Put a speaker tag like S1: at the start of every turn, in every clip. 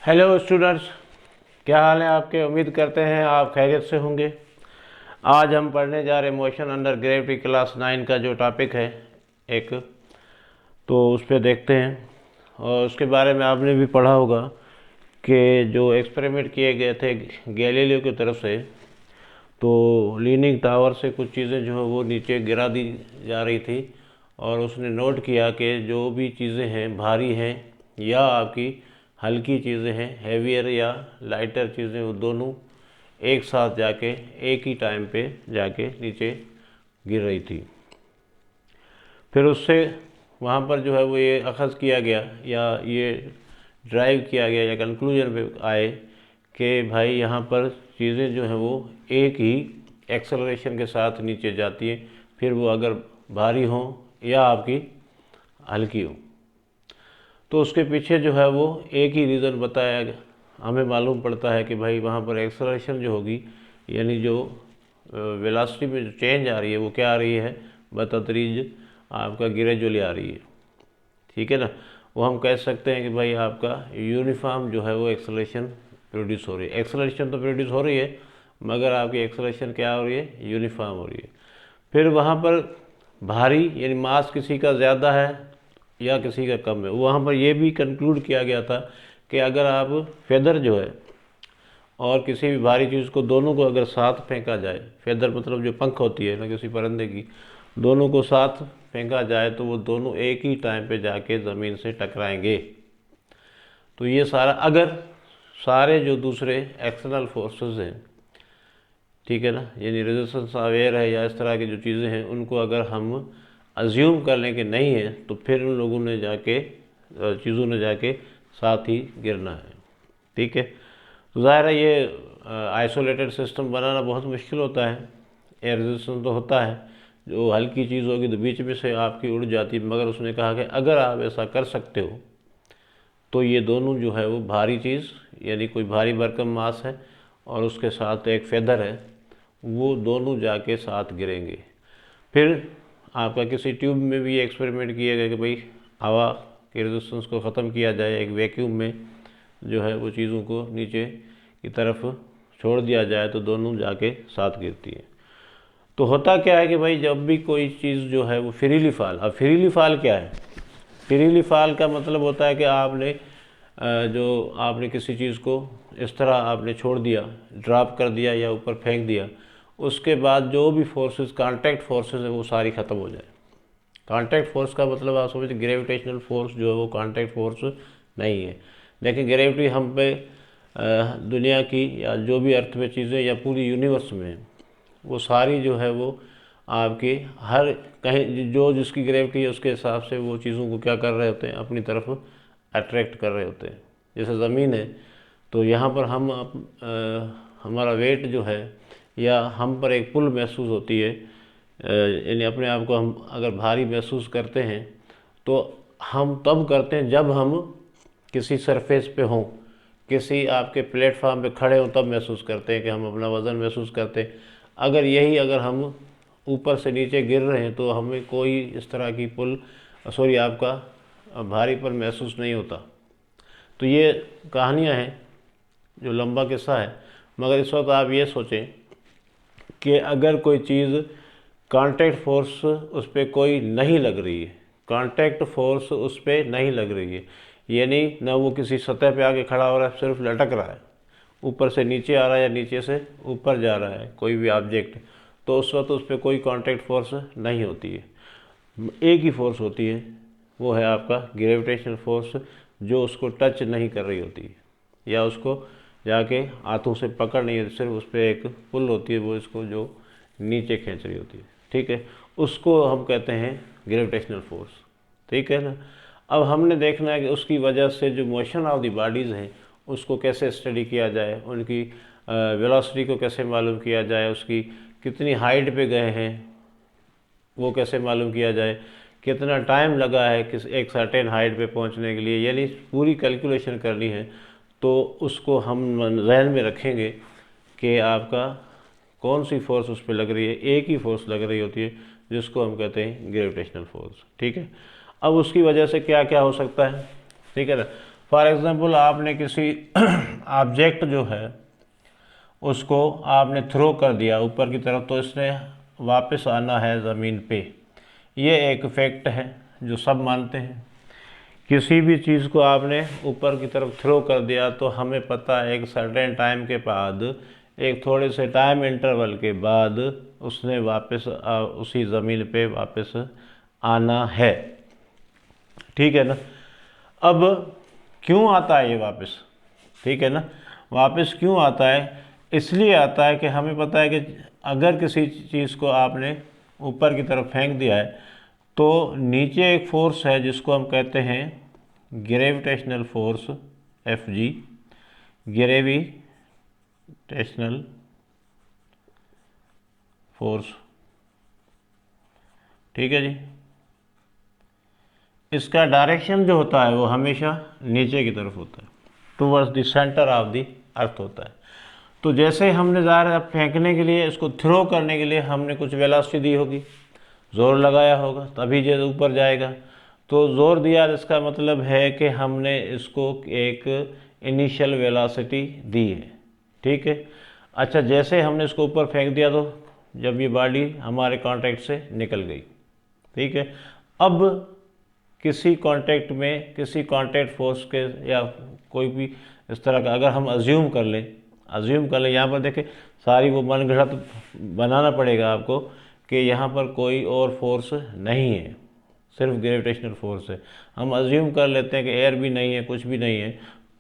S1: Hello students, क्या हाल है आपके। उम्मीद करते हैं आप खैरियत से होंगे। आज हम पढ़ने जा रहे मोशन अंडर ग्रेविटी क्लास 9 का जो टॉपिक है एक, तो उस पर देखते हैं। और उसके बारे में आपने भी पढ़ा होगा कि जो एक्सपेरिमेंट किए गए थे गैलीलियो की तरफ से, तो लीनिंग टावर से कुछ चीज़ें जो है वो नीचे गिरा दी जा रही थी, और उसने नोट किया कि जो भी चीज़ें हैं भारी हैं या आपकी हल्की चीज़ें हैं, हैवियर या लाइटर चीज़ें, वो दोनों एक साथ जाके एक ही टाइम पे जाके नीचे गिर रही थी। फिर उससे वहाँ पर जो है वो ये अखज़ किया गया या ये ड्राइव किया गया या कंक्लूजन पे आए कि भाई यहाँ पर चीज़ें जो हैं वो एक ही एक्सेलरेशन के साथ नीचे जाती हैं, फिर वो अगर भारी हों या आपकी हल्की हो। तो उसके पीछे जो है वो एक ही रीज़न बताया गया। हमें मालूम पड़ता है कि भाई वहाँ पर एक्सेलरेशन जो होगी, यानी जो वेलोसिटी में जो चेंज आ रही है वो क्या आ रही है, बतदरीज आपका ग्रेजुअली आ रही है। ठीक है ना। वो हम कह सकते हैं कि भाई आपका यूनिफॉर्म जो है वो एक्सेलरेशन प्रोड्यूस हो रही है। एक्सेलरेशन तो प्रोड्यूस हो रही है, मगर आपकी एक्सेलरेशन क्या हो रही है, यूनिफॉर्म हो रही है। फिर वहाँ पर भारी यानी मास किसी का ज़्यादा है या किसी का कम है। वहाँ पर यह भी कंक्लूड किया गया था कि अगर आप फेदर जो है और किसी भी भारी चीज़ को, दोनों को अगर साथ फेंका जाए, फेदर मतलब जो पंख होती है ना किसी परिंदे की, दोनों को साथ फेंका जाए तो वो दोनों एक ही टाइम पे जाके ज़मीन से टकराएंगे। तो ये सारा, अगर सारे जो दूसरे एक्सटर्नल फोर्सेस हैं, ठीक है ना, यानी रेजिस्टेंस अवेयर है या इस तरह की जो चीज़ें हैं, उनको अगर हम अज्यूम कर लें कि नहीं है, तो फिर उन लोगों ने जाके, चीज़ों ने जाके साथ ही गिरना है। ठीक है। तो ज़ाहिर है ये आइसोलेटेड सिस्टम बनाना बहुत मुश्किल होता है। एयर रेजिस्टेंस तो होता है, जो हल्की चीज़ होगी तो बीच में से आपकी उड़ जाती है, मगर उसने कहा कि अगर आप ऐसा कर सकते हो तो ये दोनों जो है वो भारी चीज़, यानी कोई भारी भरकम मास है और उसके साथ एक फेदर है, वो दोनों जाके साथ गिरेंगे। फिर आपका किसी ट्यूब में भी एक्सपेरिमेंट किया गया कि भाई हवा के रेजिस्टेंस को ख़त्म किया जाए, एक वैक्यूम में जो है वो चीज़ों को नीचे की तरफ छोड़ दिया जाए तो दोनों जाके साथ गिरती है। तो होता क्या है कि भाई जब भी कोई चीज़ जो है वो फ्रीली फॉल, अब फ्रीली फॉल क्या है, फ्रीली फॉल का मतलब होता है कि आपने जो आपने किसी चीज़ को इस तरह आपने छोड़ दिया, ड्रॉप कर दिया या ऊपर फेंक दिया, उसके बाद जो भी फोर्सेस, कांटेक्ट फोर्सेस है, वो सारी ख़त्म हो जाए। कांटेक्ट फोर्स का मतलब आप समझते, ग्रेविटेशनल फोर्स जो है वो कांटेक्ट फोर्स नहीं है। लेकिन ग्रेविटी हम पे दुनिया की या जो भी अर्थ में चीज़ें या पूरी यूनिवर्स में, वो सारी जो है वो आपकी हर कहीं जो जिसकी ग्रेविटी है उसके हिसाब से वो चीज़ों को क्या कर रहे होते हैं, अपनी तरफ अट्रैक्ट कर रहे होते हैं। जैसे ज़मीन है तो यहाँ पर हम हमारा वेट जो है या हम पर एक पुल महसूस होती है, यानी अपने आप को हम अगर भारी महसूस करते हैं तो हम तब करते हैं जब हम किसी सरफेस पे हों, किसी आपके प्लेटफॉर्म पे खड़े हों, तब महसूस करते हैं कि हम अपना वज़न महसूस करते हैं। अगर हम ऊपर से नीचे गिर रहे हैं तो हमें कोई इस तरह की आपका भारीपन महसूस नहीं होता। तो ये कहानियाँ हैं, जो लंबा किस्सा है, मगर इस वक्त आप ये सोचें कि अगर कोई चीज़ कांटेक्ट फोर्स उस पर कोई नहीं लग रही है, कांटेक्ट फोर्स उस पर नहीं लग रही है, यानी ना वो किसी सतह पे आके खड़ा हो रहा है, सिर्फ लटक रहा है, ऊपर से नीचे आ रहा है या नीचे से ऊपर जा रहा है कोई भी ऑब्जेक्ट, तो उस वक्त उस पर कोई कांटेक्ट फोर्स नहीं होती है। एक ही फोर्स होती है, वो है आपका ग्रेविटेशनल फोर्स, जो उसको टच नहीं कर रही होती है या उसको जाके हाथों से पकड़ नहीं होती, सिर्फ उस पर एक पुल होती है, वो इसको जो नीचे खींच रही होती है। ठीक है, उसको हम कहते हैं ग्रेविटेशनल फोर्स। ठीक है ना। अब हमने देखना है कि उसकी वजह से जो मोशन ऑफ द बॉडीज़ हैं उसको कैसे स्टडी किया जाए, उनकी वेलोसिटी को कैसे मालूम किया जाए, उसकी कितनी हाइट पे गए हैं वो कैसे मालूम किया जाए, कितना टाइम लगा है किस एक सर्टेन हाइट पे पहुंचने के लिए, यानी पूरी कैलकुलेशन करनी है। तो उसको हम जहन में रखेंगे कि आपका कौन सी फोर्स उस पर लग रही है। एक ही फोर्स लग रही होती है जिसको हम कहते हैं ग्रेविटेशनल फोर्स। ठीक है। अब उसकी वजह से क्या क्या हो सकता है, ठीक है ना। फॉर एग्जांपल आपने किसी ऑब्जेक्ट जो है उसको आपने थ्रो कर दिया ऊपर की तरफ, तो इसने वापस आना है ज़मीन पे। ये एक फैक्ट है जो सब मानते हैं। किसी भी चीज़ को आपने ऊपर की तरफ थ्रो कर दिया तो हमें पता है एक सर्टेन टाइम के बाद, एक थोड़े से टाइम इंटरवल के बाद उसने वापस उसी ज़मीन पे वापस आना है। ठीक है ना। अब क्यों आता है ये वापस, ठीक है ना, वापस क्यों आता है? इसलिए आता है कि हमें पता है कि अगर किसी चीज़ को आपने ऊपर की तरफ फेंक दिया है तो नीचे एक फोर्स है जिसको हम कहते हैं gravitational force, Fg, gravitational force. ठीक है जी। इसका डायरेक्शन जो होता है वो हमेशा नीचे की तरफ होता है, towards the centre of the earth होता है। तो जैसे हमने ज़ाहिर है फेंकने के लिए, इसको थ्रो करने के लिए हमने कुछ वेलोसिटी दी होगी, ज़ोर लगाया होगा, तभी ये ऊपर जाएगा। तो ज़ोर दिया, इसका मतलब है कि हमने इसको एक इनिशियल वेलोसिटी दी है। ठीक है। अच्छा, जैसे हमने इसको ऊपर फेंक दिया तो जब ये बॉडी हमारे कांटेक्ट से निकल गई, ठीक है, अब किसी कांटेक्ट में, किसी कांटेक्ट फोर्स के या कोई भी इस तरह का अगर हम अज्यूम कर लें, यहाँ पर देखें सारी वो मनगढ़ंत बनाना पड़ेगा आपको कि यहाँ पर कोई और फोर्स नहीं है, सिर्फ ग्रेविटेशनल फोर्स है। हम अज्यूम कर लेते हैं कि एयर भी नहीं है, कुछ भी नहीं है,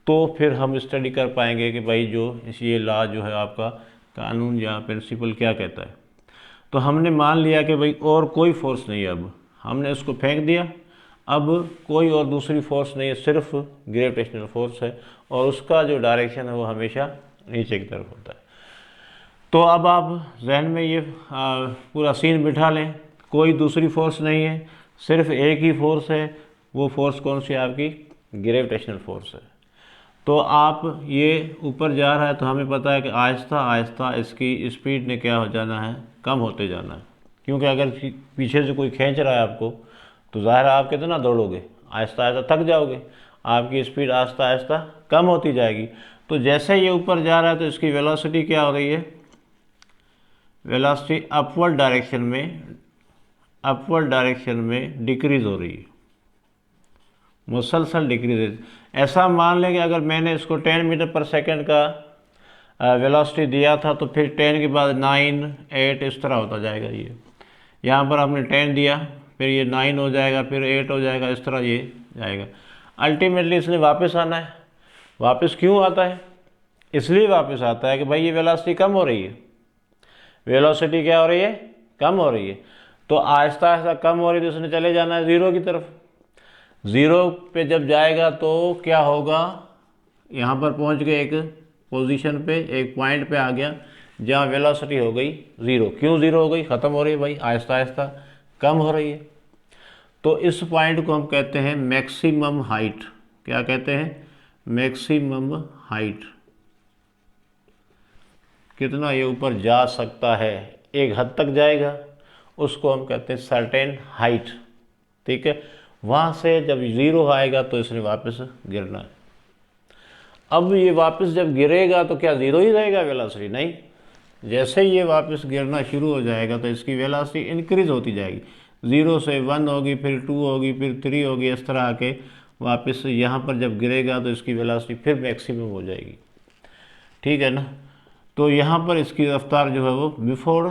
S1: तो फिर हम स्टडी कर पाएंगे कि भाई जो ये लॉ जो है आपका कानून या प्रिंसिपल क्या कहता है। तो हमने मान लिया कि भाई और कोई फोर्स नहीं है, अब हमने इसको फेंक दिया, अब कोई और दूसरी फोर्स नहीं है, सिर्फ ग्रेविटेशनल फोर्स है, और उसका जो डायरेक्शन है वो हमेशा नीचे की तरफ होता है। तो अब आप जहन में ये पूरा सीन बिठा लें, कोई दूसरी फोर्स नहीं है, सिर्फ एक ही फोर्स है। वो फोर्स कौन सी है? आपकी ग्रेविटेशनल फोर्स है। तो आप ये ऊपर जा रहा है तो हमें पता है कि आहिस्ता आहिस्ता इसकी स्पीड ने क्या हो जाना है? कम होते जाना है। क्योंकि अगर पीछे से कोई खींच रहा है आपको तो ज़ाहिर है आप कितना दौड़ोगे, आहिस्ता आहिस्ता थक जाओगे, आपकी स्पीड आहिस्ता आहिस्ता कम होती जाएगी। तो जैसे ये ऊपर जा रहा है तो इसकी वेलोसिटी क्या हो रही है? वेलोसिटी अपवर्ड डायरेक्शन में डिक्रीज हो रही है, मुसलसल डिक्रीज। ऐसा मान लें कि अगर मैंने इसको 10 मीटर पर सेकंड का वेलोसिटी दिया था तो फिर 10 के बाद 9, 8 इस तरह होता जाएगा। ये यहाँ पर आपने 10 दिया, फिर ये 9 हो जाएगा, फिर 8 हो जाएगा, इस तरह ये जाएगा। अल्टीमेटली इसने वापस आना है। वापस क्यों आता है? इसलिए वापस आता है कि भाई ये वेलोसिटी कम हो रही है। वेलोसिटी क्या हो रही है? कम हो रही है। तो आहिस्ता आहिस्ता कम हो रही है तो इसने चले जाना है ज़ीरो की तरफ। ज़ीरो पे जब जाएगा तो क्या होगा? यहाँ पर पहुँच गए एक पोजीशन पे, एक पॉइंट पे आ गया जहाँ वेलोसिटी हो गई ज़ीरो। क्यों ज़ीरो हो गई? ख़त्म हो रही है भाई, आहिस्ता आहिस्ता कम हो रही है। तो इस पॉइंट को हम कहते हैं मैक्सिमम हाइट। क्या कहते हैं? Maximum height. कितना ये ऊपर जा सकता है, एक हद तक जाएगा, उसको हम कहते हैं सर्टेन हाइट। ठीक है। वहाँ से जब ज़ीरो आएगा तो इसने वापस गिरना है। अब ये वापस जब गिरेगा तो क्या ज़ीरो ही रहेगा वेलोसिटी? नहीं, जैसे ही ये वापस गिरना शुरू हो जाएगा तो इसकी वेलोसिटी इंक्रीज होती जाएगी। 0 से 1 होगी, फिर 2 होगी, फिर 3 होगी, इस तरह आके वापस यहाँ पर जब गिरेगा तो इसकी वेलोसिटी फिर मैक्सिमम हो जाएगी। ठीक है ना। तो यहाँ पर इसकी रफ्तार जो है वो बिफोर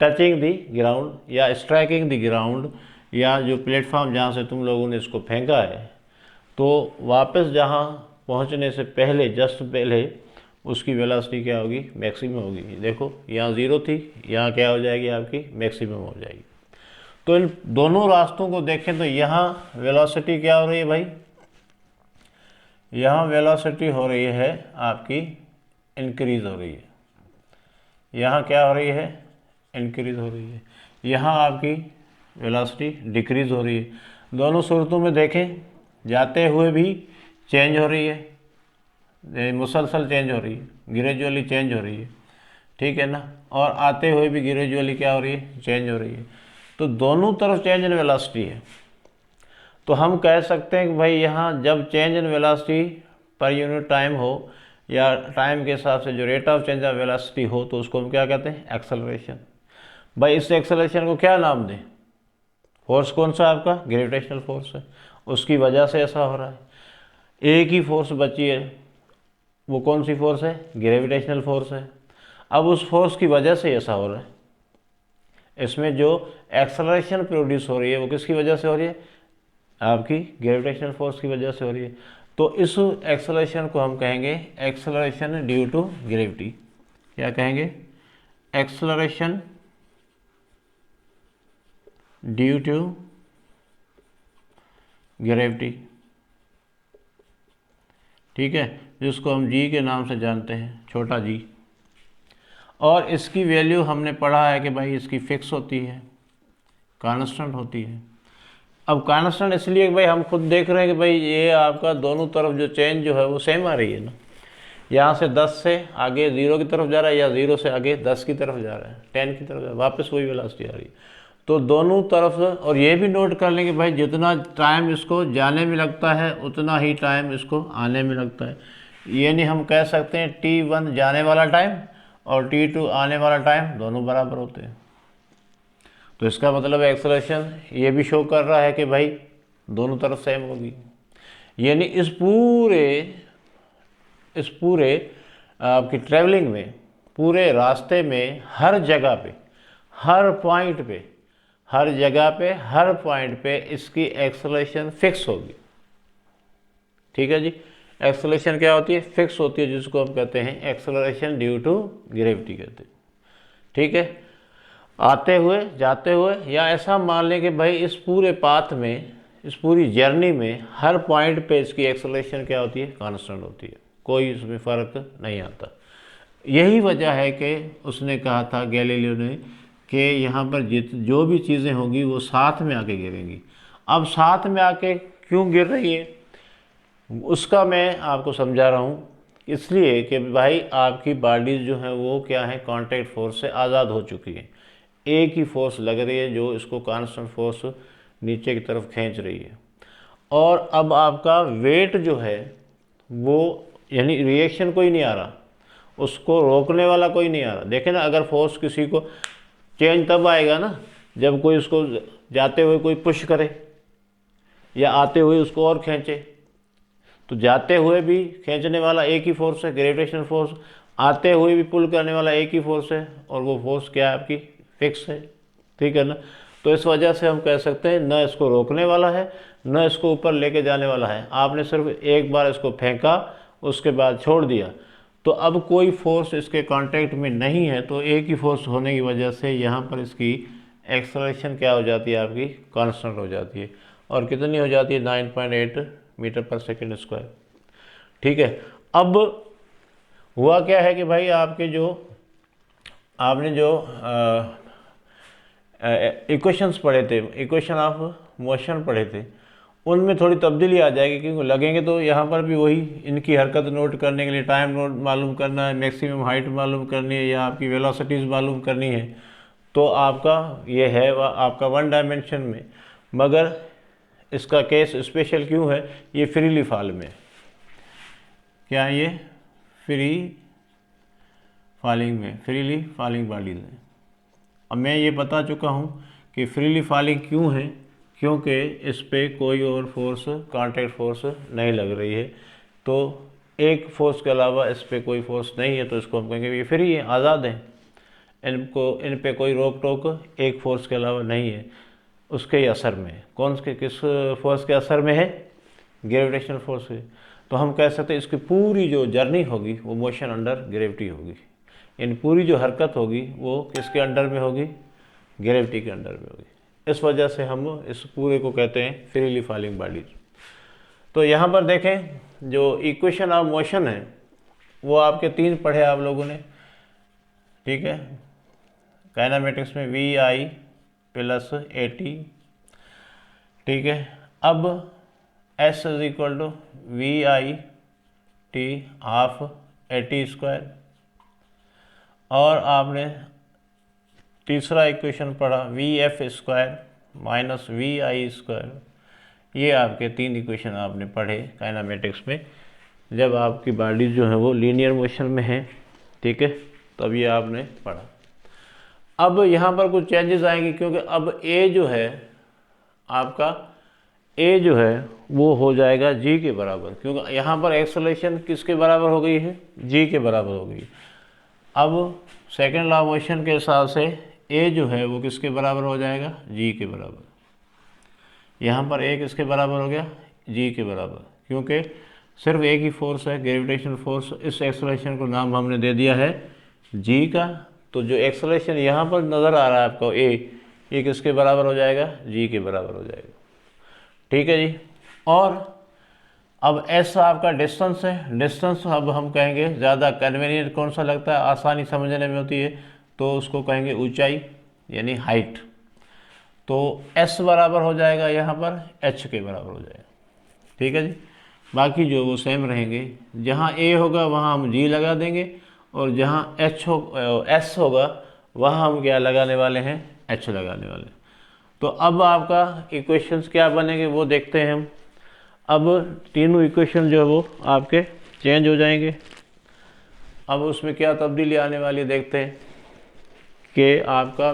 S1: टचिंग दी ग्राउंड या स्ट्राइकिंग दी ग्राउंड, या जो प्लेटफॉर्म जहाँ से तुम लोगों ने इसको फेंका है, तो वापस जहाँ पहुँचने से पहले, जस्ट पहले, उसकी वेलोसिटी क्या होगी? मैक्सिमम होगी। देखो यहाँ ज़ीरो थी, यहाँ क्या हो जाएगी? आपकी मैक्सिमम हो जाएगी। तो इन दोनों रास्तों को देखें तो यहाँ वेलोसिटी क्या हो रही है भाई? यहाँ वेलोसिटी हो रही है आपकी इंक्रीज हो रही है। यहाँ क्या हो रही है? इंक्रीज हो रही है। यहाँ आपकी वेलोसिटी डिक्रीज हो रही है। दोनों सूरतों में देखें, जाते हुए भी चेंज हो रही है, मुसलसल चेंज हो रही है, ग्रेजुअली चेंज हो रही है। ठीक है ना। और आते हुए भी ग्रेजुअली क्या हो रही है? चेंज हो रही है। तो दोनों तरफ चेंज इन वेलोसिटी है। तो हम कह सकते हैं कि भाई यहाँ जब change in velocity per unit time हो या टाइम के हिसाब से जो rate of change of velocity हो तो उसको हम क्या कहते हैं, एक्सेलरेशन। भाई इस एक्सेलरेशन को क्या नाम दें? फोर्स कौन सा आपका? ग्रेविटेशनल फोर्स है, उसकी वजह से ऐसा हो रहा है। एक ही फोर्स बची है, वो कौन सी फोर्स है? ग्रेविटेशनल फोर्स है। अब उस फोर्स की वजह से ऐसा हो रहा है। इसमें जो एक्सेलरेशन प्रोड्यूस हो रही है वो किसकी वजह से हो रही है? आपकी ग्रेविटेशनल फोर्स की वजह से हो रही है। तो इस एक्सेलरेशन को हम कहेंगे एक्सेलरेशन ड्यू टू ग्रेविटी। क्या कहेंगे? Acceleration due to gravity. ठीक है, जिसको हम जी के नाम से जानते हैं, छोटा जी। और इसकी वैल्यू हमने पढ़ा है कि भाई इसकी फिक्स होती है, कांस्टेंट होती है। अब कांस्टेंट इसलिए कि भाई हम खुद देख रहे हैं कि भाई ये आपका दोनों तरफ जो चेंज जो है वो सेम आ रही है ना। यहाँ से 10 से आगे 0 की तरफ जा रहा है या 0 से आगे 10 की तरफ जा रहा है, 10 की तरफ जा रहा है, वापस वही वेलोसिटी आ रही है। तो दोनों तरफ, और ये भी नोट कर लें कि भाई जितना टाइम इसको जाने में लगता है उतना ही टाइम इसको आने में लगता है। यानी हम कह सकते हैं T1 जाने वाला टाइम और T2 आने वाला टाइम दोनों बराबर होते हैं। तो इसका मतलब एक्सेलरेशन ये भी शो कर रहा है कि भाई दोनों तरफ सेम होगी। यानी इस पूरे आपकी ट्रैवलिंग में, पूरे रास्ते में, हर जगह पे, हर पॉइंट पे, हर जगह पे, हर पॉइंट पे इसकी एक्सेलरेशन फिक्स होगी। ठीक है जी, एक्सेलरेशन क्या होती है? फिक्स होती है, जिसको हम कहते हैं एक्सेलरेशन ड्यू टू ग्रेविटी कहते हैं। ठीक है, आते हुए, जाते हुए, या ऐसा मान लें कि भाई इस पूरे पाथ में, इस पूरी जर्नी में हर पॉइंट पे इसकी एक्सेलरेशन क्या होती है? कांस्टेंट होती है, कोई इसमें फ़र्क नहीं आता। यही वजह है कि उसने कहा था गैलीलियो ने कि यहाँ पर जो भी चीज़ें होंगी वो साथ में आके गिरेंगी। अब साथ में आके क्यों गिर रही है उसका मैं आपको समझा रहा हूँ। इसलिए कि भाई आपकी बॉडीज जो है वो क्या है? कांटेक्ट फोर्स से आज़ाद हो चुकी है। एक ही फोर्स लग रही है जो इसको कांस्टेंट फोर्स नीचे की तरफ खींच रही है। और अब आपका वेट जो है वो, यानी रिएक्शन कोई नहीं आ रहा, उसको रोकने वाला कोई नहीं आ रहा। देखें ना, अगर फोर्स किसी को चेंज तब आएगा ना जब कोई उसको जाते हुए कोई पुश करे या आते हुए उसको और खींचे। तो जाते हुए भी खींचने वाला एक ही फोर्स है, ग्रेविटेशनल फोर्स। आते हुए भी पुल करने वाला एक ही फोर्स है, और वो फोर्स क्या है? आपकी फिक्स है। ठीक है ना। तो इस वजह से हम कह सकते हैं न इसको रोकने वाला है न इसको ऊपर लेके जाने वाला है। आपने सिर्फ एक बार इसको फेंका, उसके बाद छोड़ दिया, तो अब कोई फोर्स इसके कांटेक्ट में नहीं है। तो एक ही फोर्स होने की वजह से यहाँ पर इसकी एक्सेलरेशन क्या हो जाती है? आपकी कांस्टेंट हो जाती है। और कितनी हो जाती है? 9.8 मीटर पर सेकेंड स्क्वायर। ठीक है, अब हुआ क्या है कि भाई आपके जो आपने जो इक्वेशंस पढ़े थे, इक्वेशन ऑफ मोशन पढ़े थे, उनमें थोड़ी तब्दीली आ जाएगी, क्योंकि लगेंगे तो यहाँ पर भी वही इनकी हरकत नोट करने के लिए टाइम नोट मालूम करना है, मैक्सिमम हाइट मालूम करनी है, या आपकी वेलोसिटीज़ मालूम करनी है। तो आपका ये है आपका 1 डायमेंशन में। मगर इसका केस स्पेशल क्यों है? ये फ्रीली फॉल में। क्या है ये? फ्री फॉलिंग में, फ्रीली फॉलिंग बॉडीज है। अब मैं ये बता चुका हूँ कि फ्रीली फॉलिंग क्यों है, क्योंकि इस पर कोई और फोर्स, कांटेक्ट फोर्स नहीं लग रही है। तो एक फोर्स के अलावा इस पर कोई फोर्स नहीं है, तो इसको हम कहेंगे ये फ्री है, आज़ाद है। इन पे कोई रोक टोक एक फोर्स के अलावा नहीं है, उसके असर में। किस फोर्स के असर में है? ग्रेविटेशनल फोर्स है। तो हम कह सकते हैं इसकी पूरी जो जर्नी होगी वो मोशन अंडर ग्रेविटी होगी। इन पूरी जो हरकत होगी वो किसके अंडर में होगी? ग्रेविटी के अंडर में होगी। इस वजह से हम इस पूरे को कहते हैं फ्रीली फॉलिंग बॉडीज। तो यहाँ पर देखें, जो इक्वेशन ऑफ मोशन है वो आपके 3 पढ़े आप लोगों ने। ठीक है, काइनेमेटिक्स में VI प्लस AT। ठीक है, अब S is equal to VI/T half AT square. और आपने तीसरा इक्वेशन पढ़ा VF square minus VI square. ये आपके 3 इक्वेशन आपने पढ़े काइनेमेटिक्स में, जब आपकी बॉडी जो है वो लीनियर मोशन में है, ठीक है, तब ये आपने पढ़ा। अब यहाँ पर कुछ चेंजेस आएंगे, क्योंकि अब ए जो है आपका, ए जो है वो हो जाएगा जी के बराबर, क्योंकि यहाँ पर एक्सेलरेशन किसके बराबर हो गई है, जी के बराबर हो गई। अब सेकेंड लॉ ऑफ मोशन के हिसाब से ए जो है वो किसके बराबर हो जाएगा, जी के बराबर। यहाँ पर ए किसके बराबर हो गया, जी के बराबर, क्योंकि सिर्फ एक ही फोर्स है, ग्रेविटेशनल फोर्स। इस एक्सेलरेशन को नाम हमने दे दिया है जी का। तो जो एक्सेलरेशन यहाँ पर नज़र आ रहा है आपको ए, ये किसके बराबर हो जाएगा, जी के बराबर हो जाएगा, ठीक है जी। और अब एस आपका डिस्टेंस है। डिस्टेंस अब हम कहेंगे ज़्यादा कन्वीनियंट कौन सा लगता है, आसानी समझने में होती है, तो उसको कहेंगे ऊंचाई यानी हाइट। तो एस बराबर हो जाएगा यहाँ पर एच के बराबर हो जाएगा, ठीक है जी। बाकी जो वो सेम रहेंगे, जहाँ ए होगा वहाँ हम जी लगा देंगे, और जहाँ एस होगा वहाँ हम क्या लगाने वाले हैं, एच लगाने वाले हैं। तो अब आपका इक्वेशंस क्या बनेंगे वो देखते हैं हम। अब तीनों इक्वेशन जो है वो आपके चेंज हो जाएंगे। अब उसमें क्या तब्दीली आने वाली देखते हैं कि आपका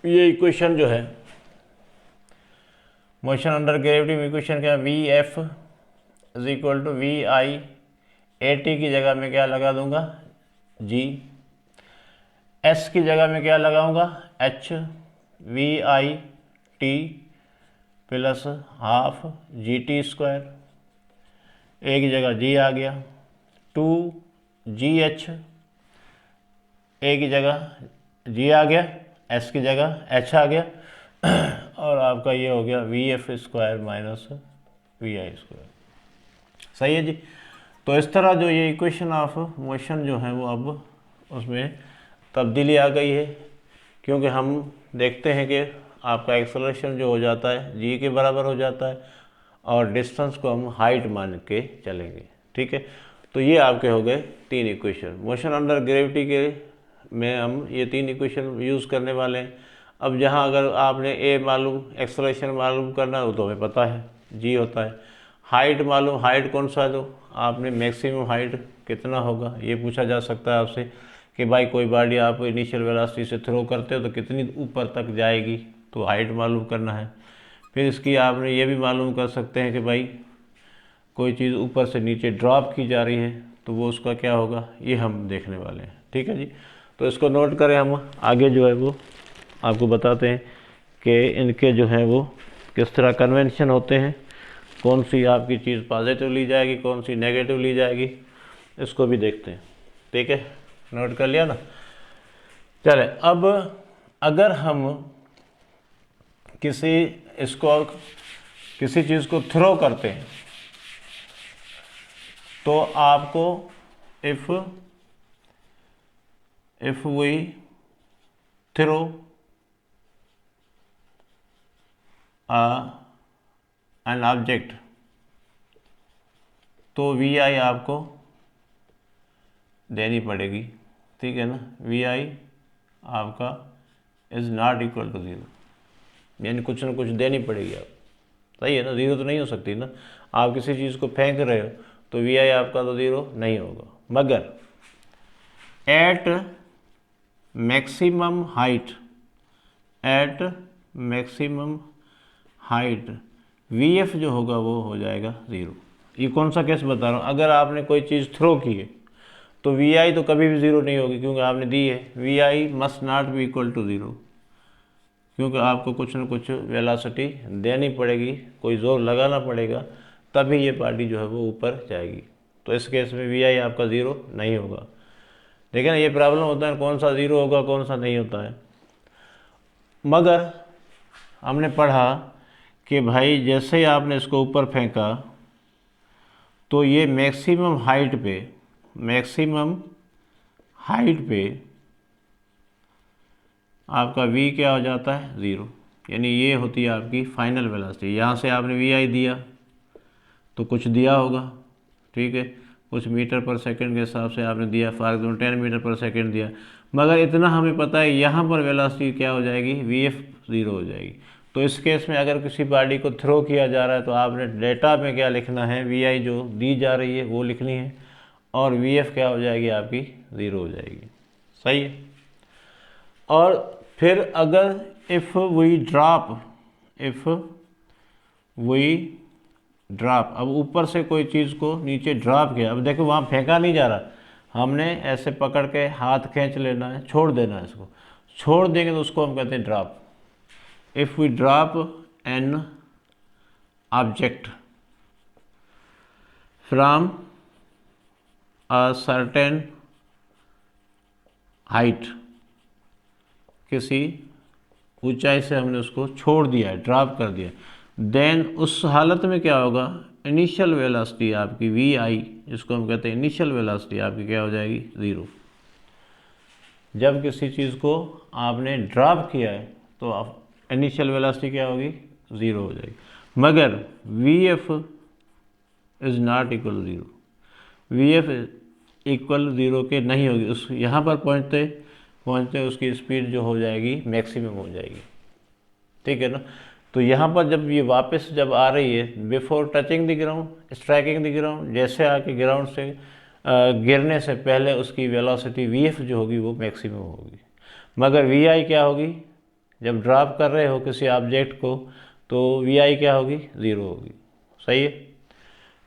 S1: ये इक्वेशन जो है मोशन अंडर ग्रेविटी इक्वेशन क्या, v F is equal to v i a t की जगह में क्या लगा दूंगा, जी। एस की जगह में क्या लगाऊंगा, H V I T plus half G T square. A की जगह जी आ गया, 2 जी एच, ए की जगह जी आ गया, एस की जगह एच आ गया, और आपका ये हो गया v F square minus we I square. सही है जी। तो इस तरह जो ये इक्वेशन ऑफ मोशन जो है वो अब उसमें तब्दीली आ गई है, क्योंकि हम देखते हैं कि आपका एक्सेलरेशन जो हो जाता है जी के बराबर हो जाता है, और डिस्टेंस को हम हाइट मान के चलेंगे, ठीक है। तो ये आपके हो गए 3 इक्वेशन। मोशन अंडर ग्रेविटी के में हम ये 3 इक्वेशन यूज़ करने वाले हैं। अब जहाँ अगर आपने ए मालूम, एक्सेलरेशन मालूम करना हो तो हमें पता है जी होता है। हाइट मालूम, हाइट कौन सा दो, आपने मैक्सिमम हाइट कितना होगा ये पूछा जा सकता है आपसे, कि भाई कोई बॉडी आप इनिशियल वेलोसिटी से थ्रो करते हो तो कितनी ऊपर तक जाएगी, तो हाइट मालूम करना है। फिर इसकी आपने ये भी मालूम कर सकते हैं कि भाई कोई चीज़ ऊपर से नीचे ड्रॉप की जा रही है तो वो उसका क्या होगा, ये हम देखने वाले हैं, ठीक है जी। तो इसको नोट करें, हम आगे जो है वो आपको बताते हैं कि इनके जो है वो किस तरह कन्वेंशन होते हैं, कौन सी आपकी चीज़ पॉजिटिव ली जाएगी, कौन सी नेगेटिव ली जाएगी, इसको भी देखते हैं, ठीक है। नोट कर लिया ना। चले, अब अगर हम किसी चीज़ को थ्रो करते हैं तो आपको if we throw an object, तो वी आई आपको देनी पड़ेगी, ठीक है ना। वी आई आपका इज़ नॉट इक्वल टू 0, यानी कुछ ना कुछ देनी पड़ेगी आप, सही है ना। 0 तो नहीं हो सकती ना, आप किसी चीज़ को फेंक रहे हो तो वी आई आपका तो 0 नहीं होगा। मगर at maximum height v f जो होगा वो हो जाएगा 0। ये कौन सा केस बता रहा हूँ, अगर आपने कोई चीज़ थ्रो की है तो वी आई तो कभी भी 0 नहीं होगी, क्योंकि आपने दी है। V i must not be equal to 0, क्योंकि आपको कुछ न कुछ वेलोसिटी देनी पड़ेगी, कोई जोर लगाना पड़ेगा, तभी ये पार्टी जो है वो ऊपर जाएगी। तो इस केस में वी आई आपका 0 नहीं होगा। देखिए ना, ये प्रॉब्लम होता है, कौन सा 0 होगा कौन सा नहीं होता है। मगर हमने पढ़ा कि भाई जैसे ही आपने इसको ऊपर फेंका तो ये मैक्सिमम हाइट पे आपका v क्या हो जाता है, 0, यानी ये होती है आपकी फाइनल वेलोसिटी। यहाँ से आपने वी आई दिया तो कुछ दिया होगा, ठीक है, कुछ मीटर पर सेकंड के हिसाब से आपने दिया, फॉर एग्जाम्पल 10 मीटर पर सेकंड दिया। मगर इतना हमें पता है यहाँ पर वेलोसिटी क्या हो जाएगी, वी एफ 0 हो जाएगी। तो इस केस में अगर किसी बॉडी को थ्रो किया जा रहा है तो आपने डेटा में क्या लिखना है, वी जो दी जा रही है वो लिखनी है, और वी क्या हो जाएगी आपकी 0 हो जाएगी। सही है। और फिर अगर इफ़ वी ड्रॉप, अब ऊपर से कोई चीज़ को नीचे ड्रॉप किया, अब देखो वहाँ फेंका नहीं जा रहा, हमने ऐसे पकड़ के हाथ खींच लेना है, छोड़ देना है, इसको छोड़ देंगे तो उसको हम कहते हैं drop. If we drop an object from a certain height, किसी ऊंचाई से हमने उसको छोड़ दिया है, ड्रॉप कर दिया, देन उस हालत में क्या होगा, इनिशियल वेलोसिटी आपकी वी आई, जिसको हम कहते हैं इनिशियल वेलोसिटी, आपकी क्या हो जाएगी 0। जब किसी चीज़ को आपने ड्रॉप किया है तो इनिशियल वेलोसिटी क्या होगी 0 हो जाएगी। मगर V F is not equal 0, V F equal 0 के नहीं होगी, उस यहाँ पर पहुँचते उसकी स्पीड जो हो जाएगी मैक्सिमम हो जाएगी। ठीक है ना। तो यहाँ पर जब ये वापस जब आ रही है, before touching the ground, striking the ground, जैसे आके ग्राउंड से गिरने से पहले उसकी वेलोसिटी वी एफ जो होगी वो मैक्सिमम होगी। मगर वी आई क्या होगी, जब ड्रॉप कर रहे हो किसी ऑब्जेक्ट को तो वी आई क्या होगी 0 होगी। सही है।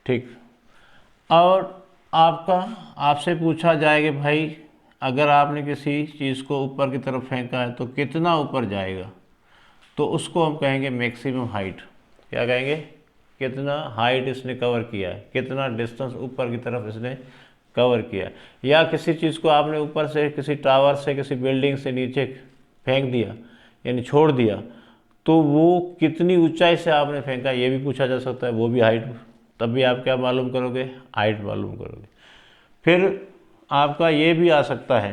S1: ठीक। और आपसे पूछा जाएगा भाई अगर आपने किसी चीज़ को ऊपर की तरफ फेंका है तो कितना ऊपर जाएगा, तो उसको हम कहेंगे मैक्सिमम हाइट। क्या कहेंगे, कितना हाइट इसने कवर किया है, कितना डिस्टेंस ऊपर की तरफ इसने कवर किया। या किसी चीज़ को आपने ऊपर से किसी टावर से किसी बिल्डिंग से नीचे फेंक दिया यानी छोड़ दिया, तो वो कितनी ऊंचाई से आपने फेंका ये भी पूछा जा सकता है, वो भी हाइट। तब भी आप क्या मालूम करोगे, हाइट मालूम करोगे। फिर आपका ये भी आ सकता है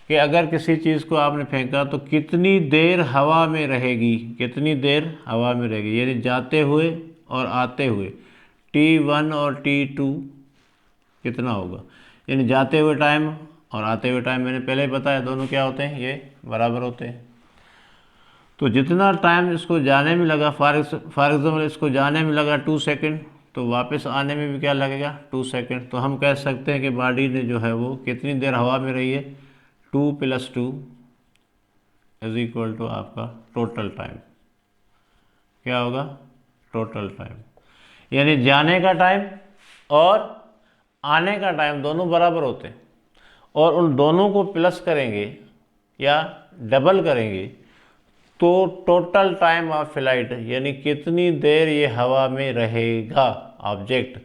S1: कि अगर किसी चीज़ को आपने फेंका तो कितनी देर हवा में रहेगी, कितनी देर हवा में रहेगी, यानी जाते हुए और आते हुए T1 और T2 कितना होगा, यानी जाते हुए टाइम और आते हुए टाइम मैंने पहले ही बताया दोनों क्या होते हैं, ये बराबर होते हैं। तो जितना टाइम इसको जाने में लगा, फॉर एग्जाम्पल इसको जाने में लगा 2 सेकेंड, तो वापस आने में भी क्या लगेगा 2 सेकेंड। तो हम कह सकते हैं कि बॉडी ने जो है वो कितनी देर हवा में रही है, 2 + 2 इज इक्वल टू आपका टोटल टाइम। क्या होगा, टोटल टाइम, यानी जाने का टाइम और आने का टाइम दोनों बराबर होते हैं, और उन दोनों को प्लस करेंगे या डबल करेंगे तो टोटल टाइम ऑफ फ्लाइट, यानी कितनी देर ये हवा में रहेगा ऑब्जेक्ट,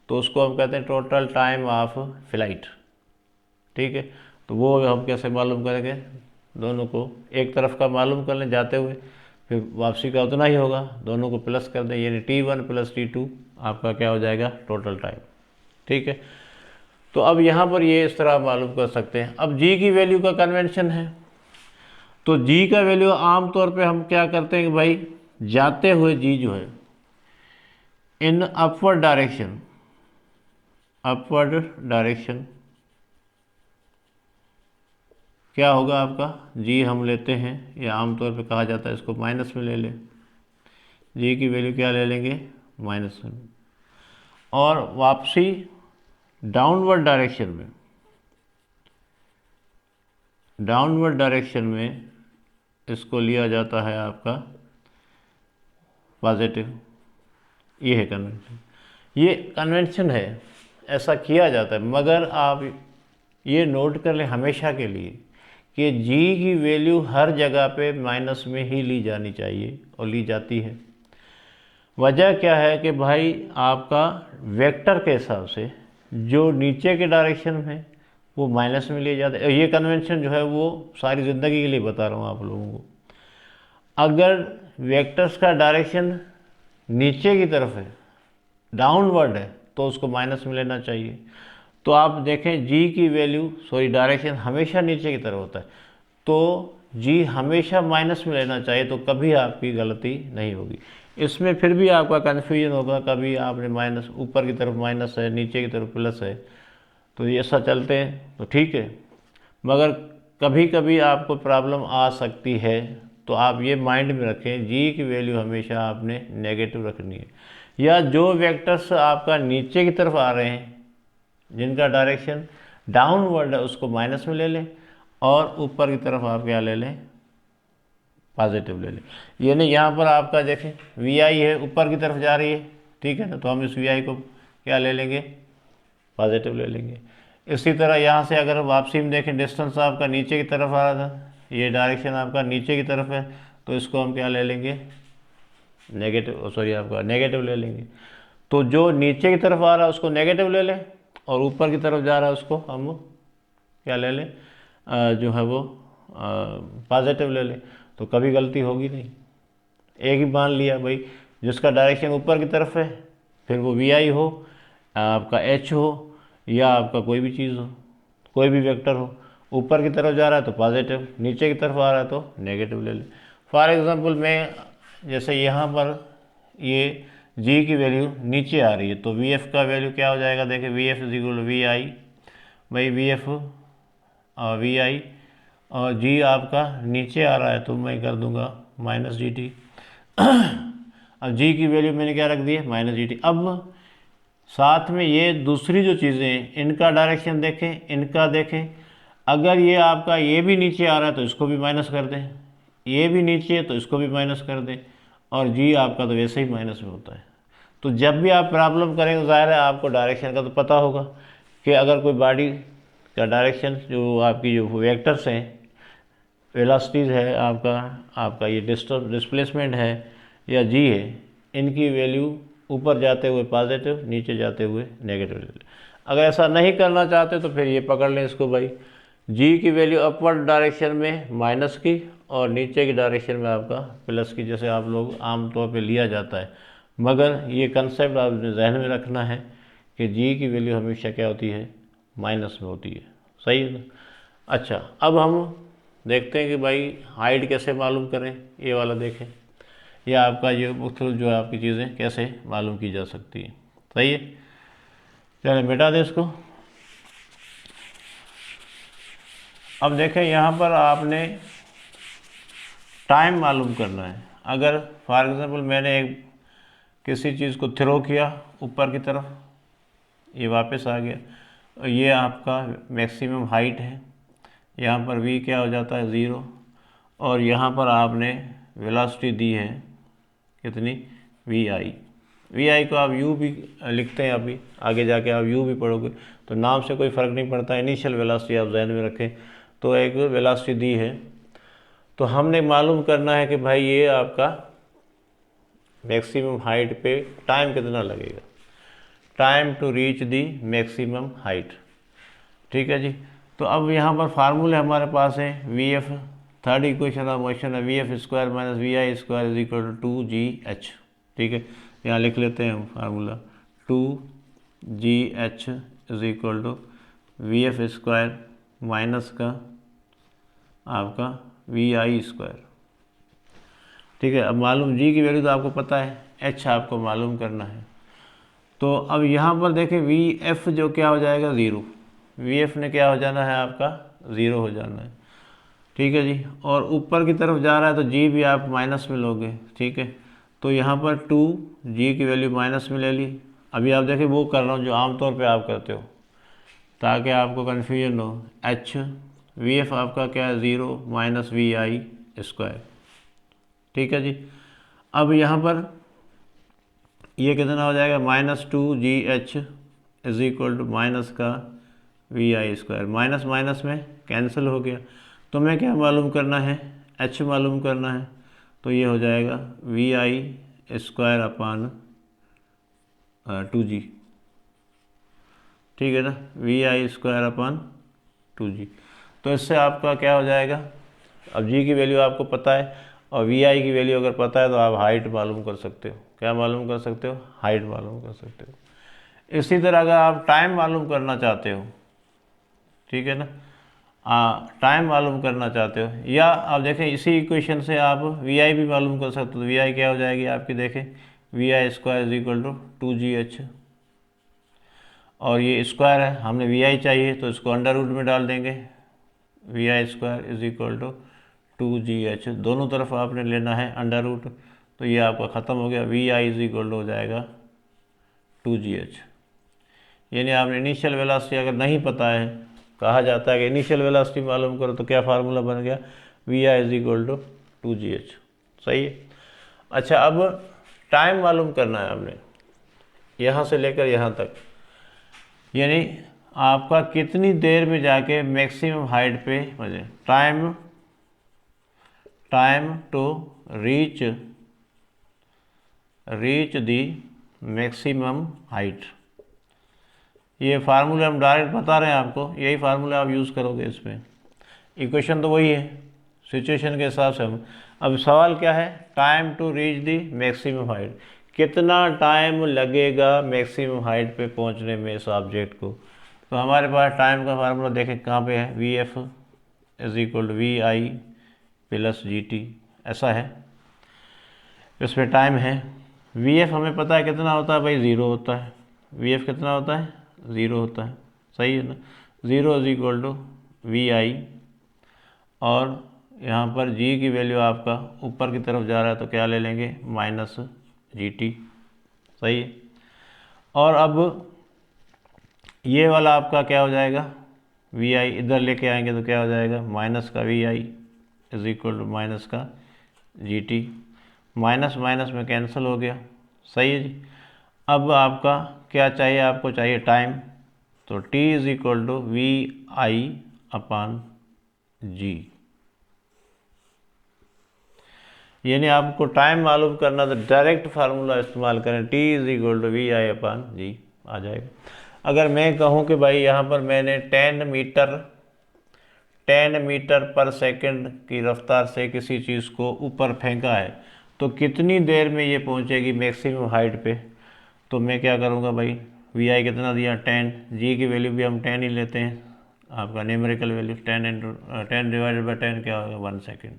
S1: तो उसको हम कहते हैं टोटल टाइम ऑफ फ्लाइट। ठीक है। तो वो हम कैसे मालूम करेंगे, दोनों को एक तरफ का मालूम कर लें जाते हुए, फिर वापसी का उतना ही होगा, दोनों को प्लस कर दें, यानी T1 + T2 आपका क्या हो जाएगा टोटल टाइम। ठीक है। तो अब यहाँ पर ये इस तरह मालूम कर सकते हैं। अब जी की वैल्यू का कन्वेंशन है, तो जी का वैल्यू आमतौर पे हम क्या करते हैं कि भाई जाते हुए जी जो है इन अपवर्ड डायरेक्शन क्या होगा आपका, जी हम लेते हैं, या आमतौर पे कहा जाता है इसको माइनस में ले लें, जी की वैल्यू क्या ले लेंगे माइनस में, और वापसी डाउनवर्ड डायरेक्शन में इसको लिया जाता है आपका पॉजिटिव। ये है कन्वेंशन, ये कन्वेंशन है, ऐसा किया जाता है। मगर आप ये नोट कर लें हमेशा के लिए कि जी की वैल्यू हर जगह पे माइनस में ही ली जानी चाहिए, और ली जाती है। वजह क्या है कि भाई आपका वेक्टर के हिसाब से जो नीचे के डायरेक्शन में वो माइनस में लिए जाते हैं। ये कन्वेंशन जो है वो सारी ज़िंदगी के लिए बता रहा हूँ आप लोगों को। अगर वेक्टर्स का डायरेक्शन नीचे की तरफ है, डाउनवर्ड है, तो उसको माइनस में लेना चाहिए। तो आप देखें जी की वैल्यू डायरेक्शन हमेशा नीचे की तरफ होता है, तो जी हमेशा माइनस में लेना चाहिए, तो कभी आपकी गलती नहीं होगी। इसमें फिर भी आपका कन्फ्यूजन होगा, कभी आपने माइनस ऊपर की तरफ माइनस है, नीचे की तरफ प्लस है, तो ये ऐसा चलते हैं तो ठीक है। मगर कभी कभी आपको प्रॉब्लम आ सकती है, तो आप ये माइंड में रखें, जी की वैल्यू हमेशा आपने नेगेटिव रखनी है। या जो वेक्टर्स आपका नीचे की तरफ आ रहे हैं, जिनका डायरेक्शन डाउनवर्ड है, उसको माइनस में ले लें, और ऊपर की तरफ आप क्या ले लें, पॉजिटिव ले लें। यानी यहाँ पर आपका देखें वी आई है, ऊपर की तरफ जा रही है, ठीक है ना, तो हम इस वी आई को क्या ले लेंगे, पॉजिटिव ले लेंगे। इसी तरह यहाँ से अगर वापसी में देखें, डिस्टेंस आपका नीचे की तरफ आ रहा था, ये डायरेक्शन आपका नीचे की तरफ है, तो इसको हम क्या ले लेंगे, नेगेटिव, सॉरी आपका नेगेटिव ले लेंगे। तो जो नीचे की तरफ आ रहा है उसको नेगेटिव ले लें, और ऊपर की तरफ जा रहा है उसको हम क्या ले लें, जो है वो पॉजिटिव ले लें। तो कभी गलती होगी नहीं। एक ही मान लिया भाई, जिसका डायरेक्शन ऊपर की तरफ है, फिर वो वी आई हो, आपका एच हो, या आपका कोई भी चीज़ हो, कोई भी वेक्टर हो, ऊपर की तरफ जा रहा है तो पॉजिटिव, नीचे की तरफ आ रहा है तो नेगेटिव ले लें। फॉर एग्ज़ाम्पल मैं जैसे यहाँ पर ये जी की वैल्यू नीचे आ रही है, तो वी एफ का वैल्यू क्या हो जाएगा, देखिए V F is equal V I, भाई वी एफ वी आई, और जी आपका नीचे आ रहा है तो मैं कर दूंगा माइनस जी टी। अब जी की वैल्यू मैंने क्या रख दी है, माइनस जी टी। अब साथ में ये दूसरी जो चीज़ें हैं, इनका डायरेक्शन देखें, इनका देखें। अगर ये आपका ये भी नीचे आ रहा है तो इसको भी माइनस कर दें, ये भी नीचे है तो इसको भी माइनस कर दें, और जी आपका तो वैसे ही माइनस में होता है। तो जब भी आप प्रॉब्लम करेंगे, ज़ाहिर है आपको डायरेक्शन का तो पता होगा कि अगर कोई बॉडी का डायरेक्शन, जो आपकी जो वेक्टर्स हैं, वेलोसिटीज़ है, आपका ये डिस्प्लेसमेंट है या जी है, इनकी वैल्यू ऊपर जाते हुए पॉजिटिव, नीचे जाते हुए नेगेटिव। अगर ऐसा नहीं करना चाहते तो फिर ये पकड़ लें इसको भाई, जी की वैल्यू अपवर्ड डायरेक्शन में माइनस की और नीचे की डायरेक्शन में आपका प्लस की, जैसे आप लोग आमतौर पे लिया जाता है। मगर ये कंसेप्ट आपने जहन में रखना है कि जी की वैल्यू हमेशा क्या होती है, माइनस में होती है। सही है ना। अच्छा, अब हम देखते हैं कि भाई हाइट कैसे मालूम करें, ये वाला देखें, या आपका ये मुख्तलिफ जो है आपकी चीज़ें कैसे मालूम की जा सकती हैं। सही है, चलिए मिटा दें इसको। अब देखें यहाँ पर आपने टाइम मालूम करना है। अगर फॉर एग्ज़ाम्पल मैंने एक किसी चीज़ को थ्रो किया ऊपर की तरफ, ये वापस आ गया, ये आपका मैक्सिमम हाइट है, यहाँ पर v क्या हो जाता है 0, और यहाँ पर आपने वेलोसिटी दी है कितनी, वी आई को आप u भी लिखते हैं, अभी आगे जाके आप u भी पढ़ोगे तो नाम से कोई फ़र्क नहीं पड़ता, इनिशियल वेलोसिटी आप जहन में रखें। तो एक वेलोसिटी दी है, तो हमने मालूम करना है कि भाई ये आपका मैक्सिमम हाइट पे टाइम कितना लगेगा, time to reach the maximum height. ठीक है जी। तो अब यहाँ पर फार्मूले हमारे पास है, V F, third equation of motion है V F square minus we I square is equal to 2GH। ठीक है, यहाँ लिख लेते हैं हम formula, 2GH is equal to V F square minus का आपका वी आई स्क्वायर। ठीक है, अब मालूम जी की वैल्यू तो आपको पता है, एच आपको मालूम करना है। तो अब यहाँ पर देखें वी एफ जो क्या हो जाएगा 0, वी एफ ने क्या हो जाना है आपका 0 हो जाना है। ठीक है जी, और ऊपर की तरफ जा रहा है तो जी भी आप माइनस में लोगे। ठीक है, तो यहाँ पर 2 जी की वैल्यू माइनस में ले ली। अभी आप देखें वो कर रहा हूँ जो आमतौर पे आप करते हो ताकि आपको कन्फ्यूजन हो। एच वी एफ आपका क्या है 0 माइनस वी आई स्क्वायर। ठीक है जी, अब यहाँ पर ये कितना हो जाएगा, -2GH is equal to minus का वी आई स्क्वायर, माइनस माइनस में कैंसिल हो गया। तो मैं क्या मालूम करना है, H मालूम करना है, तो ये हो जाएगा we I square upon 2G। ठीक है ना, we I square upon 2G। तो इससे आपका क्या हो जाएगा, अब G की वैल्यू आपको पता है और वी आई की वैल्यू अगर पता है तो आप हाइट मालूम कर सकते हो। क्या मालूम कर सकते हो, हाइट मालूम कर सकते हो। इसी तरह अगर आप टाइम मालूम करना चाहते हो, ठीक है ना, टाइम मालूम करना चाहते हो, या आप देखें इसी इक्वेशन से आप वी आई भी मालूम कर सकते हो। वी आई क्या हो जाएगी आपकी, देखें v I square is equal to 2GH, और ये स्क्वायर है, हमने वी आई चाहिए तो इसको अंडर रूट में डाल देंगे, v I square is equal to 2GH, दोनों तरफ आपने लेना है अंडर रूट, तो ये आपका ख़त्म हो गया। VI इज इक्वल टू हो जाएगा 2GH। यानी आपने इनिशियल वेलोसिटी अगर नहीं पता है, कहा जाता है कि इनिशियल वेलोसिटी मालूम करो, तो क्या फार्मूला बन गया, VI is equal to 2GH। सही है। अच्छा, अब टाइम मालूम करना है हमने यहाँ से लेकर यहाँ तक, यानी आपका कितनी देर में जाके मैक्सिमम हाइट पे पहुँचे, time to reach the maximum height. ये फार्मूला हम डायरेक्ट बता रहे हैं आपको, यही फार्मूला आप यूज़ करोगे इसमें। इक्वेशन तो वही है, सिचुएशन के हिसाब से हम। अब सवाल क्या है, time to reach the maximum height, कितना टाइम लगेगा मैक्सिमम हाइट पे पहुंचने में इस ऑब्जेक्ट को। तो हमारे पास टाइम का फार्मूला देखें कहाँ पे है, VF is equal to VI plus GT, ऐसा है। इसमें टाइम है, VF हमें पता है कितना होता है भाई, 0 होता है। VF कितना होता है, 0 होता है, सही है ना। 0 इज इक्वल टू VI, और यहाँ पर G की वैल्यू आपका ऊपर की तरफ जा रहा है तो क्या ले लेंगे, माइनस GT, सही है। और अब ये वाला आपका क्या हो जाएगा, VI इधर लेके आएंगे तो क्या हो जाएगा, माइनस का VI is equal to minus का GT, माइनस माइनस में कैंसिल हो गया, सही है जी। अब आपका क्या चाहिए, आपको चाहिए टाइम, तो T is equal to VI upon G। यानी आपको टाइम मालूम करना तो डायरेक्ट फार्मूला इस्तेमाल करें, T is equal to VI upon G आ जाएगा। अगर मैं कहूँ कि भाई यहाँ पर मैंने 10 मीटर पर सेकंड की रफ्तार से किसी चीज़ को ऊपर फेंका है, तो कितनी देर में ये पहुँचेगी मैक्सिमम हाइट पे। तो मैं क्या करूँगा भाई, VI कितना दिया 10, G की वैल्यू भी हम 10 ही लेते हैं, आपका न्यूमेरिकल वैल्यू 10 डिवाइडेड बाई 10 क्या होगा, 1 सेकेंड,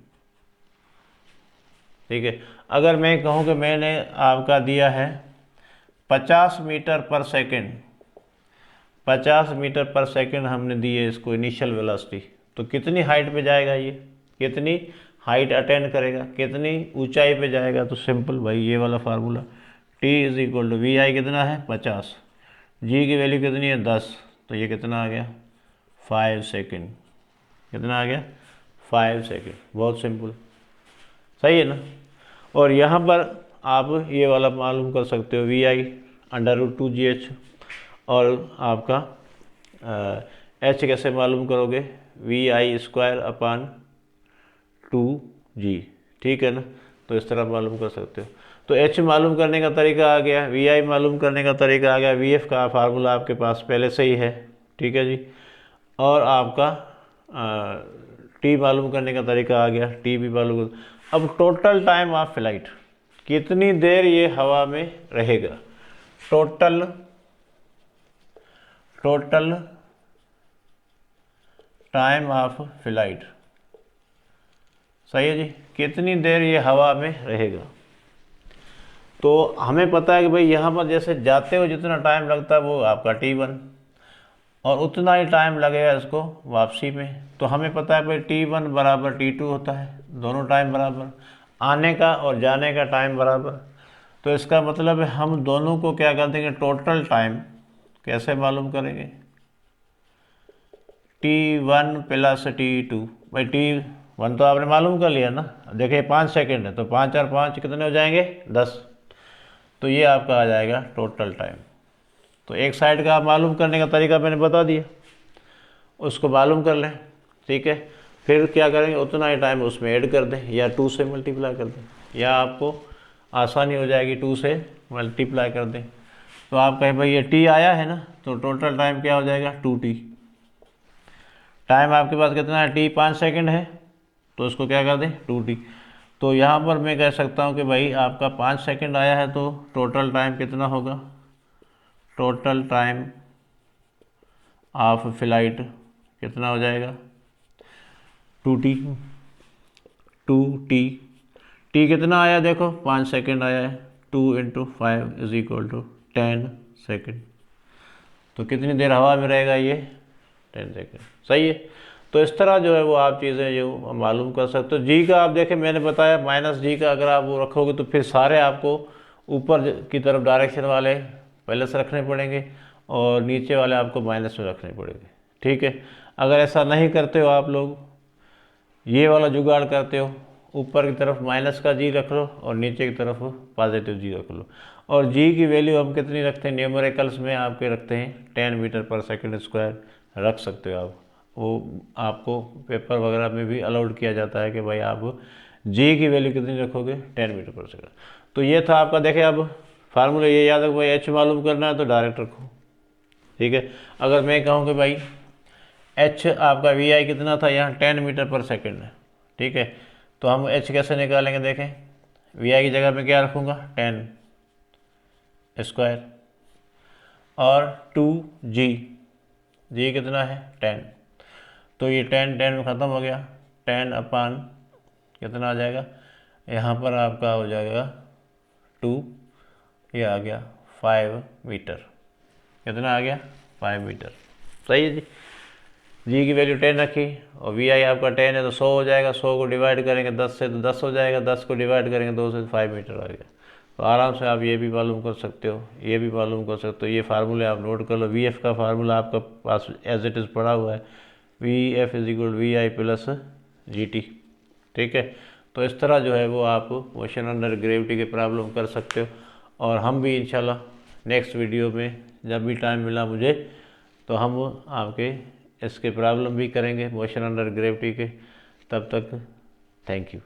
S1: ठीक है। अगर मैं कहूँ कि मैंने आपका दिया है 50 मीटर पर सेकेंड, 50 मीटर पर सेकेंड हमने दी है इसको इनिशियल वेलोसिटी, तो कितनी हाइट पे जाएगा, ये कितनी हाइट अटेंड करेगा, कितनी ऊंचाई पे जाएगा। तो सिंपल भाई ये वाला formula, T is equal to VI कितना है 50, G की वैल्यू कितनी है 10, तो ये कितना आ गया 5 सेकेंड, कितना आ गया 5 सेकेंड, बहुत सिंपल, सही है ना। और यहाँ पर आप ये वाला मालूम कर सकते हो, VI अंडर रूट 2GH, और आपका H कैसे मालूम करोगे, VI स्क्वायर अपान 2G, ठीक है ना। तो इस तरह मालूम कर सकते हो। तो H मालूम करने का तरीका आ गया, VI मालूम करने का तरीका आ गया, VF का फार्मूला आपके पास पहले से ही है, ठीक है जी। और आपका T मालूम करने का तरीका आ गया, T भी मालूम। अब टोटल टाइम ऑफ फ्लाइट, कितनी देर ये हवा में रहेगा, टोटल टाइम ऑफ फ्लाइट, सही है जी, कितनी देर ये हवा में रहेगा। तो हमें पता है कि भाई यहाँ पर जैसे जाते हो जितना टाइम लगता है वो आपका T1, और उतना ही टाइम लगेगा इसको वापसी में। तो हमें पता है भाई T1 बराबर T2 होता है, दोनों टाइम बराबर, आने का और जाने का टाइम बराबर। तो इसका मतलब है हम दोनों को क्या कर देंगे, टोटल टाइम कैसे मालूम करेंगे, T1 प्लस T2, भाई T1 तो आपने मालूम कर लिया ना, देखिए 5 सेकेंड है, तो 5 और 5 कितने हो जाएंगे 10, तो ये आपका आ जाएगा टोटल टाइम। तो एक साइड का मालूम करने का तरीका मैंने बता दिया, उसको मालूम कर लें, ठीक है। फिर क्या करेंगे, उतना ही टाइम उसमें ऐड कर दें, या 2 से मल्टीप्लाई कर दें, या आपको आसानी हो जाएगी 2 से मल्टीप्लाई कर दें। तो आप कहें भाई ये T आया है ना, तो टोटल टाइम क्या हो जाएगा 2T। टाइम आपके पास कितना है, T 5 सेकेंड है, तो उसको क्या कर दें 2T। तो यहाँ पर मैं कह सकता हूँ कि भाई आपका 5 सेकेंड आया है, तो टोटल टाइम कितना होगा, टोटल टाइम ऑफ फ्लाइट कितना हो जाएगा 2T। T कितना आया, देखो 5 सेकेंड आया है, 2 × 5 इज इक्वल टू 10 सेकेंड। तो कितनी देर हवा में रहेगा ये 10 सेकेंड, सही है। तो इस तरह जो है वो आप चीज़ें जो मालूम कर सकते हो। जी का आप देखें, मैंने बताया माइनस जी का अगर आप वो रखोगे तो फिर सारे आपको ऊपर की तरफ डायरेक्शन वाले प्लस रखने पड़ेंगे और नीचे वाले आपको माइनस में रखने पड़ेंगे। ठीक है, अगर ऐसा नहीं करते हो आप लोग, ये वाला जुगाड़ करते हो, ऊपर की तरफ माइनस का जी रख लो और नीचे की तरफ पॉजिटिव जी रख लो। और जी की वैल्यू हम कितनी रखते हैं, न्यूमेरिकल्स में आपके रखते हैं 10 मीटर पर सेकंड स्क्वायर रख सकते हो आप। वो आपको पेपर वगैरह में भी अलाउड किया जाता है कि भाई आप जी की वैल्यू कितनी रखोगे, 10 मीटर पर सेकंड। तो ये था आपका, देखें अब फार्मूला ये याद रखो भाई, एच मालूम करना है तो डायरेक्ट रखो। ठीक है, अगर मैं कहूँ कि भाई एच आपका वी आई कितना था यहाँ 10 मीटर पर सेकंड है। ठीक है, तो हम एच कैसे निकालेंगे, देखें वी आई की जगह पे क्या रखूँगा 10 स्क्वायर और 2g, जी कितना है 10, तो ये 10 10 में ख़त्म हो गया, 10 अपान कितना आ जाएगा, यहाँ पर आपका हो जाएगा 2, ये आ गया 5 मीटर। कितना आ गया 5 मीटर। सही है जी। जी की वैल्यू 10 रखी और वी आई आपका 10 है तो 100 हो जाएगा, 100 को डिवाइड करेंगे 10 से तो 10 हो जाएगा, 10 को डिवाइड करेंगे 2 से तो 5 मीटर आ गया। तो आराम से आप ये भी मालूम कर सकते हो, ये भी मालूम कर सकते हो। ये फार्मूले आप नोट कर लो। वी एफ का फार्मूला आपका पास एज इट इज़ पड़ा हुआ है, V F is equal V I plus G T. ठीक है, तो इस तरह जो है वो आप मोशन अंडर ग्रेविटी के प्रॉब्लम कर सकते हो। और हम भी इंशाल्लाह नेक्स्ट वीडियो में जब भी टाइम मिला मुझे तो हम आपके इसके प्रॉब्लम भी करेंगे मोशन अंडर ग्रेविटी के। तब तक थैंक यू।